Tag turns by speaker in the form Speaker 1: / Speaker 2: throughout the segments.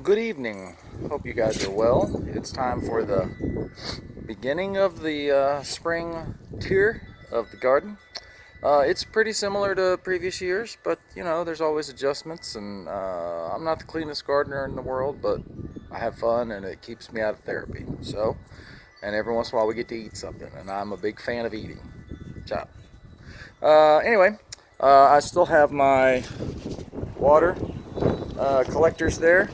Speaker 1: Good evening. Hope you guys are well. It's time for the beginning of the spring tier of the garden. It's pretty similar to previous years, but you know, there's always adjustments, and I'm not the cleanest gardener in the world, but I have fun and it keeps me out of therapy. So, and every once in a while we get to eat something, and I'm a big fan of eating. Ciao. Anyway, I still have my water collectors there,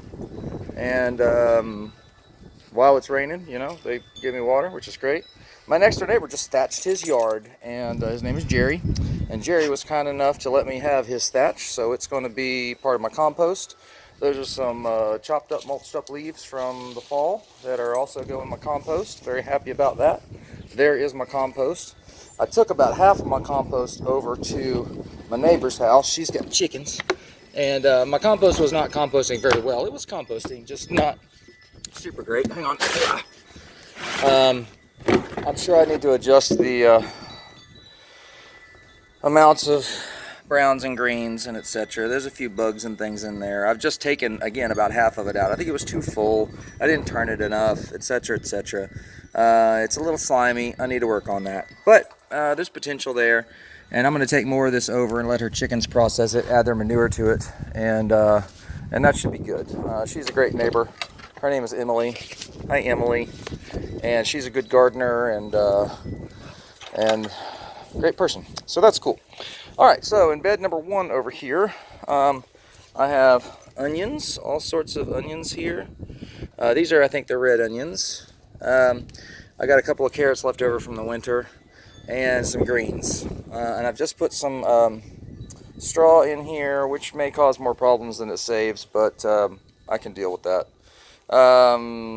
Speaker 1: and while it's raining, you know, they give me water, which is great. My next door neighbor just thatched his yard, and his name is Jerry, and Jerry was kind enough to let me have his thatch, so it's going to be part of my compost. Those are some chopped up, mulched up leaves from the fall that are also going in my compost. Very happy about that. There is my compost. I took about half of my compost over to my neighbor's house. She's got chickens. And my compost was not composting very well. It was composting, just not super great. Hang on. I'm sure I need to adjust the amounts of browns and greens and etc. There's a few bugs and things in there. I've just taken, again, about half of it out. I think it was too full. I didn't turn it enough, etc., etc. It's a little slimy. I need to work on that. But there's potential there. And I'm going to take more of this over and let her chickens process it, add their manure to it, and that should be good. She's a great neighbor. Her name is Emily. Hi, Emily. And she's a good gardener and great person. So that's cool. All right, so in bed number one over here, I have onions, all sorts of onions here. These are, I think, the red onions. I got a couple of carrots left over from the winter, and some greens, and I've just put some straw in here, which may cause more problems than it saves, but I can deal with that.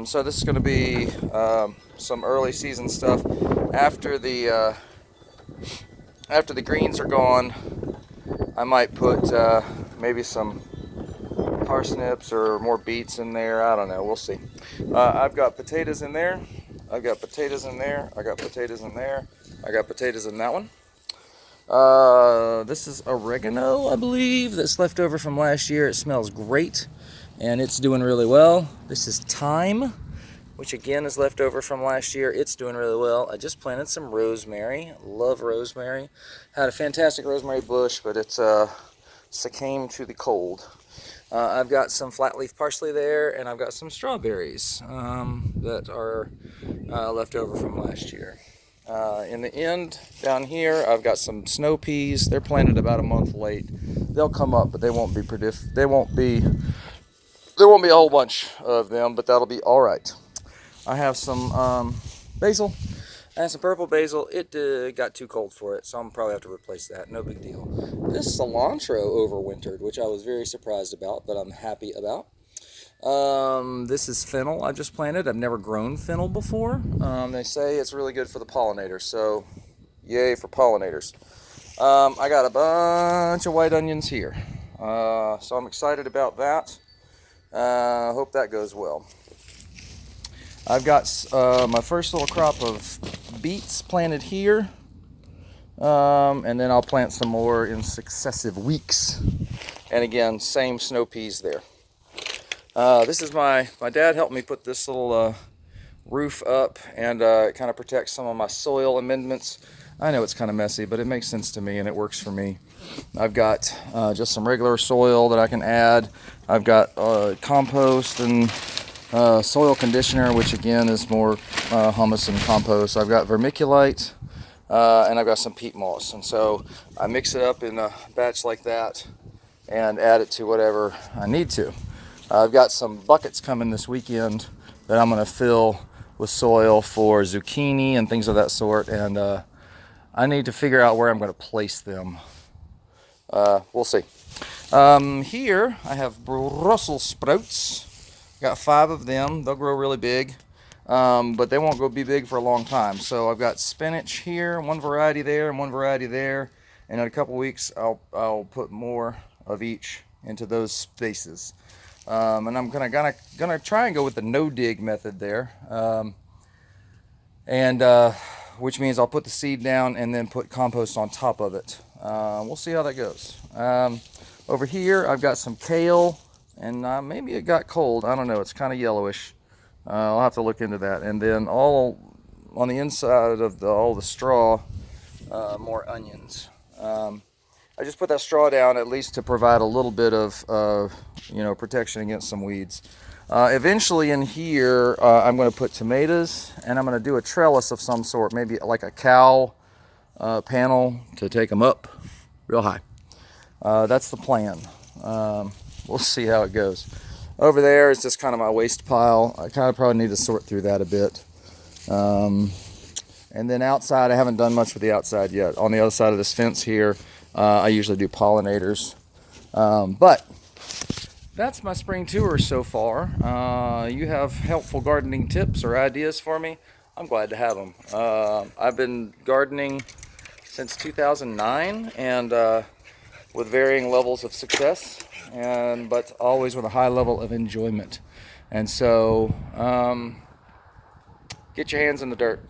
Speaker 1: So this is going to be some early season stuff. After the greens are gone, I might put maybe some parsnips or more beets in there. I don't know, we'll see. I've got potatoes in there. I've got potatoes in there. I got potatoes in there. I got potatoes in that one. This is oregano, I believe, that's left over from last year. It smells great, and it's doing really well. This is thyme, which again is left over from last year. It's doing really well. I just planted some rosemary. Love rosemary. Had a fantastic rosemary bush, but it's succumbed to the cold. I've got some flat leaf parsley there, and I've got some strawberries that are left over from last year. In the end down here, I've got some snow peas. They're planted about a month late. They'll come up, but they won't be there won't be a whole bunch of them, but that'll be all right. I have some basil. I have some purple basil. It got too cold for it, so I'm probably have to replace that. No big deal. This cilantro overwintered, which I was very surprised about, but I'm happy about. This is fennel I just planted. I've never grown fennel before. They say it's really good for the pollinators, so yay for pollinators. I got a bunch of white onions here, so I'm excited about that. Hope that goes well. I've got my first little crop of beets planted here, and then I'll plant some more in successive weeks. And again, same snow peas there. This is my dad helped me put this little roof up, and it kind of protects some of my soil amendments. I know it's kind of messy, but it makes sense to me and it works for me. I've got just some regular soil that I can add. I've got compost and soil conditioner, which again is more humus and compost. I've got vermiculite, and I've got some peat moss, and so I mix it up in a batch like that and add it to whatever I need to. I've got some buckets coming this weekend that I'm going to fill with soil for zucchini and things of that sort, and I need to figure out where I'm going to place them. We'll see. Here I have Brussels sprouts. Got 5 of them. They'll grow really big, but they won't be big for a long time. So I've got spinach here, one variety there, and one variety there. And in a couple weeks, I'll put more of each into those spaces. And I'm gonna try and go with the no-dig method there, which means I'll put the seed down and then put compost on top of it. We'll see how that goes. Over here, I've got some kale and maybe it got cold. I don't know. It's kind of yellowish. I'll have to look into that. And then all on the inside of all the straw, more onions. I just put that straw down at least to provide a little bit of protection against some weeds. Eventually in here, I'm going to put tomatoes, and I'm going to do a trellis of some sort, maybe like a cow panel to take them up real high. That's the plan. We'll see how it goes. Over there is just kind of my waste pile. I kind of probably need to sort through that a bit. And then outside, I haven't done much with the outside yet. On the other side of this fence here, I usually do pollinators. But that's my spring tour so far. You have helpful gardening tips or ideas for me? I'm glad to have them. I've been gardening since 2009, and with varying levels of success, but always with a high level of enjoyment. And so, get your hands in the dirt.